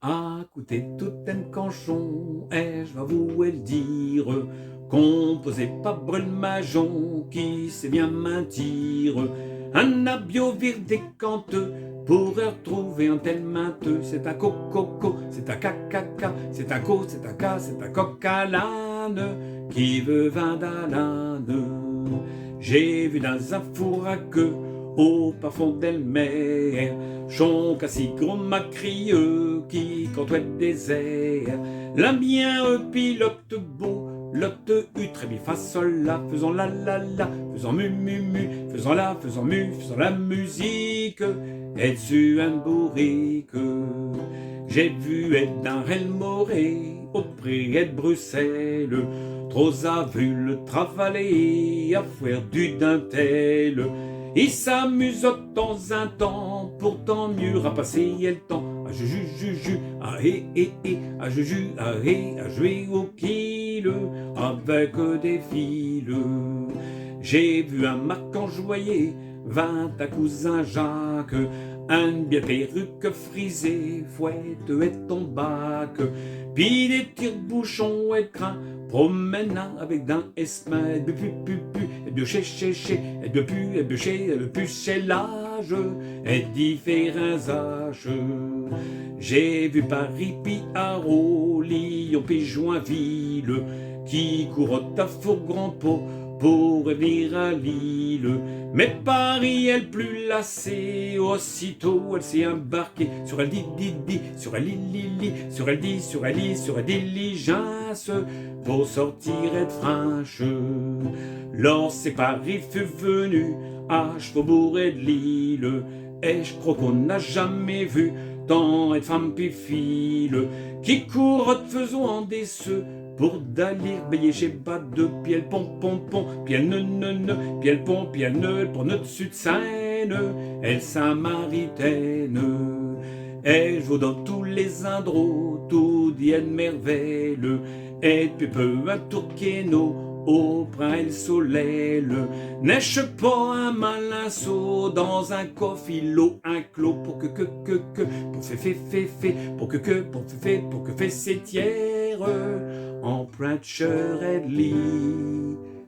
À côté tout un canchon, ai-je avoué le dire, composé par Brûle-Majon, qui sait bien mentir. Un abio vire décanteux, pour retrouver un tel mainteux. C'est un coco, c'est un cacaca, c'est un co, c'est un ca, c'est un coq à l'âne, qui veut vin d'Alane. J'ai vu dans un four à queue, au parfum d'Elmer, chonc assis gros macrieux qui contoit le désert. La mienne pilote beau, lotte u très bien fa sol la, faisant la, faisant mu, faisant la, faisant mu, faisant la musique, et dessus un bourrique. J'ai vu être d'un rel moré, au prix de Bruxelles, trop a vu le travailler à faire du dintel. Il s'amuse de temps en temps, pourtant mieux à passer le temps. À juju, à à juju, à jouer au kill, avec des fils. J'ai vu un Marc enjoyé, 20 à cousin Jacques, un bien perruque frisée, fouette et ton bac, puis des tire-bouchons et crins, promenant avec d'un esmin, et de pu, et de chez, et de pu, et de chez, et de pu chez l'âge, et différents âges. J'ai vu Paris, puis Haro, Lyon, puis Joinville, qui courent à Four-Grand Pot pour revenir à Lille. Mais Paris, elle plus lassée, aussitôt elle s'est embarquée sur elle dit, sur elle li, sur elle dit, sur elle lit, sur elle diligence, pour sortir être franche. Lorsque Paris fut venu à Faubourg et de Lille, et je crois qu'on n'a jamais vu tant de femmes pis file qui courent faisant en des ceux pour d'aller bailler chez bas de pied pom, pied ne, pied le pont, pied ne, pour notre dessus de Seine, elle samaritaine. Et je dans tous les indros, tout dit une merveille, et puis peu un tourqueno, au brin et le soleil, n'ai-je pas un malin saut dans un coffilo, un clos pour que, pour fait, pour que, pour que fait sétière, en pointe et l'hiver.